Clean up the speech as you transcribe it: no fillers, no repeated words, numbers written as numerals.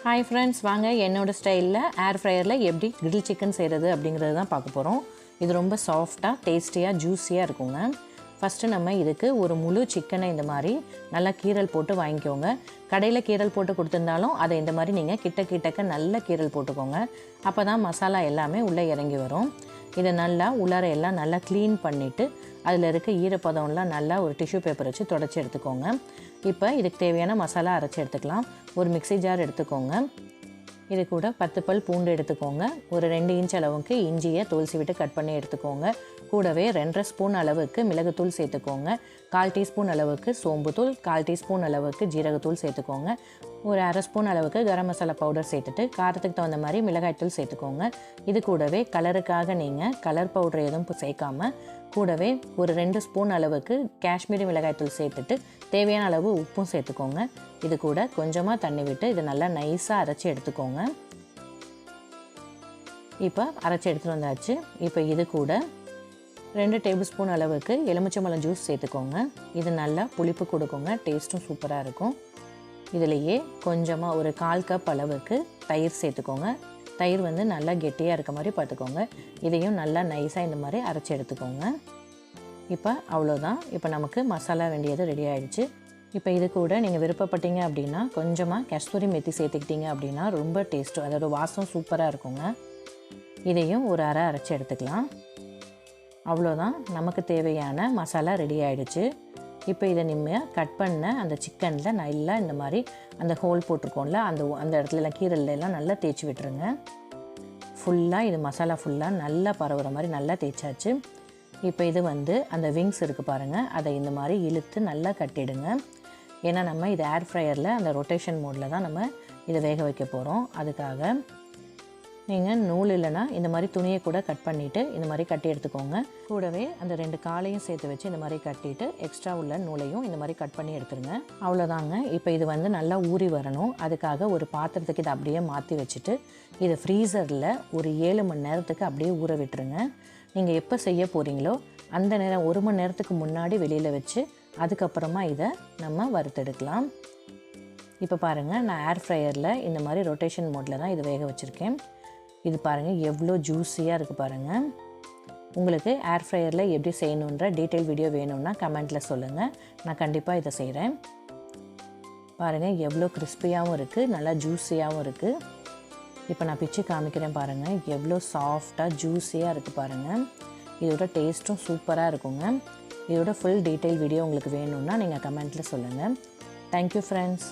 Hi friends, வாங்க என்னோடய ஸ்டைலில் ஏர் ஃப்ரையரில் எப்படி கிரில் சிக்கன் செய்கிறது அப்படிங்கிறது தான் பார்க்க போகிறோம். இது ரொம்ப சாஃப்டாக, டேஸ்டியாக, ஜூஸியாக இருக்குங்க. ஃபஸ்ட்டு நம்ம இதுக்கு ஒரு முழு சிக்கனை இந்த மாதிரி நல்லா கீரல் போட்டு வாங்கிக்கோங்க. கடையில் கீரல் போட்டு கொடுத்துருந்தாலும் அதை இந்த மாதிரி நீங்கள் கிட்டக்க நல்ல கீரல் போட்டுக்கோங்க. அப்போ தான் மசாலா எல்லாமே உள்ளே இறங்கி வரும். இதை நல்லா உள்ளார எல்லாம் நல்லா க்ளீன் பண்ணிவிட்டு அதில் இருக்க ஈரப்பதம்லாம் நல்லா ஒரு டிஷ்யூ பேப்பர் வச்சு தொடச்சி எடுத்துக்கோங்க. இப்போ இதுக்கு தேவையான மசாலா அரைச்சி எடுத்துக்கலாம். ஒரு மிக்ஸி ஜார் எடுத்துக்கோங்க. இது கூட 10 பல் பூண்டு எடுத்துக்கோங்க. ஒரு 2 இன்ச் அளவுக்கு இஞ்சியை தோல் சீவிட்டு கட் பண்ணி எடுத்துக்கோங்க. கூடவே 2.5 ஸ்பூன் அளவுக்கு மிளகுத்தூள் சேர்த்துக்கோங்க. 1/4 டீஸ்பூன் அளவுக்கு சோம்புத்தூள், 1/4 டீஸ்பூன் அளவுக்கு ஜீரகத்தூள் சேர்த்துக்கோங்க. ஒரு 1/2 ஸ்பூன் அளவுக்கு கரம் மசாலா பவுடர் சேர்த்துட்டு காரத்துக்கு தகுந்த மாதிரி மிளகாய்த்தூள் சேர்த்துக்கோங்க. இது கூடவே கலருக்காக நீங்கள் கலர் பவுடர் எதுவும் சேர்க்காம கூடவே ஒரு 2 ஸ்பூன் அளவுக்கு காஷ்மீரி மிளகாய்த்தூள் சேர்த்துட்டு தேவையான அளவு உப்பும் சேர்த்துக்கோங்க. இது கூட கொஞ்சமாக தண்ணி விட்டு இதை நல்லா நைஸாக அரைச்சி எடுத்துக்கோங்க. இப்போ அரைச்சி எடுத்துகிட்டு வந்தாச்சு. இப்போ இது கூட 2 டேபிள் ஸ்பூன் அளவுக்கு எலுமிச்சம்பழம் ஜூஸ் சேர்த்துக்கோங்க. இது நல்லா புளிப்பு கொடுக்குங்க, டேஸ்ட்டும் சூப்பராக இருக்கும். இதிலேயே கொஞ்சமாக ஒரு 1/4 கப் அளவுக்கு தயிர் சேர்த்துக்கோங்க. தயிர் நல்லா கெட்டியாக இருக்க மாதிரி பார்த்துக்கோங்க. இதையும் நல்லா நைஸாக இந்த மாதிரி அரைச்சி எடுத்துக்கோங்க. இப்போ அவ்வளோதான். இப்போ நமக்கு மசாலா வேண்டியது ரெடி ஆகிடுச்சு. இப்போ இது கூட நீங்கள் விருப்பப்பட்டீங்க அப்படின்னா கொஞ்சமாக கஸ்தூரி மெத்தி சேர்த்துக்கிட்டீங்க அப்படின்னா ரொம்ப டேஸ்ட்டு, அதோட வாசம் சூப்பராக இருக்குங்க. இதையும் ஒரு அரை அரைச்சி எடுத்துக்கலாம். அவ்வளோதான், நமக்கு தேவையான மசாலா ரெடி ஆகிடுச்சு. இப்போ இதை நம்ம கட் பண்ண அந்த சிக்கனில் நல்லா இந்த மாதிரி அந்த ஹோல் போட்டிருக்கோம்ல அந்த இடத்துலலாம் கீரல்லாம் நல்லா தேய்ச்சி விட்டுருங்க. ஃபுல்லாக இது மசாலா ஃபுல்லாக நல்லா பரவுற மாதிரி நல்லா தேய்ச்சாச்சு. இப்போ இது அந்த விங்ஸ் இருக்குது பாருங்கள், அதை இந்த மாதிரி இழுத்து நல்லா கட்டிடுங்க. ஏன்னா நம்ம இது ஏர் ஃப்ரையரில் அந்த ரொட்டேஷன் மோடில் தான் நம்ம இதை வேக வைக்க போகிறோம். அதுக்காக நீங்கள் நூல் இல்லைன்னா இந்த மாதிரி துணியை கூட கட் பண்ணிவிட்டு இந்த மாதிரி கட்டி எடுத்துக்கோங்க. கூடவே அந்த 2 காலையும் சேர்த்து வச்சு இந்த மாதிரி கட்டிட்டு எக்ஸ்ட்ரா உள்ள நூலையும் இந்த மாதிரி கட் பண்ணி எடுத்துருங்க. அவ்வளோதாங்க. இப்போ இது நல்லா ஊறி வரணும். அதுக்காக ஒரு பாத்திரத்துக்கு இதை அப்படியே மாற்றி வச்சுட்டு இதை ஃப்ரீசரில் ஒரு 7 மணி நேரத்துக்கு அப்படியே ஊற விட்டுருங்க. நீங்கள் எப்போ செய்ய போகிறீங்களோ அந்த நேரம் 1 மணி நேரத்துக்கு முன்னாடி வெளியில் வச்சு அதுக்கப்புறமா இதை நம்ம வறுத்தெடுக்கலாம். இப்போ பாருங்கள், நான் ஏர் ஃப்ரையரில் இந்த மாதிரி ரொட்டேஷன் மோடில் தான் இது வேக வச்சுருக்கேன். இது பாருங்கள் எவ்வளோ ஜூஸியாக இருக்குது பாருங்கள். உங்களுக்கு ஏர் ஃப்ரையரில் எப்படி செய்யணுன்ற டீட்டெயில் வீடியோ வேணும்னா கமெண்ட்டில் சொல்லுங்கள், நான் கண்டிப்பாக இதை செய்கிறேன். பாருங்கள் எவ்வளோ கிறிஸ்பியாகவும் இருக்குது, நல்லா ஜூஸியாகவும் இருக்குது. இப்போ நான் பிச்சு காமிக்கிறேன் பாருங்கள், எவ்வளோ சாஃப்டாக ஜூஸியாக இருக்குது பாருங்கள். இதோட டேஸ்ட்டும் சூப்பராக இருக்குங்க. இதோட ஃபுல் டீட்டெயில் வீடியோ உங்களுக்கு வேணும்னா நீங்கள் கமெண்ட்டில் சொல்லுங்கள். Thank you friends.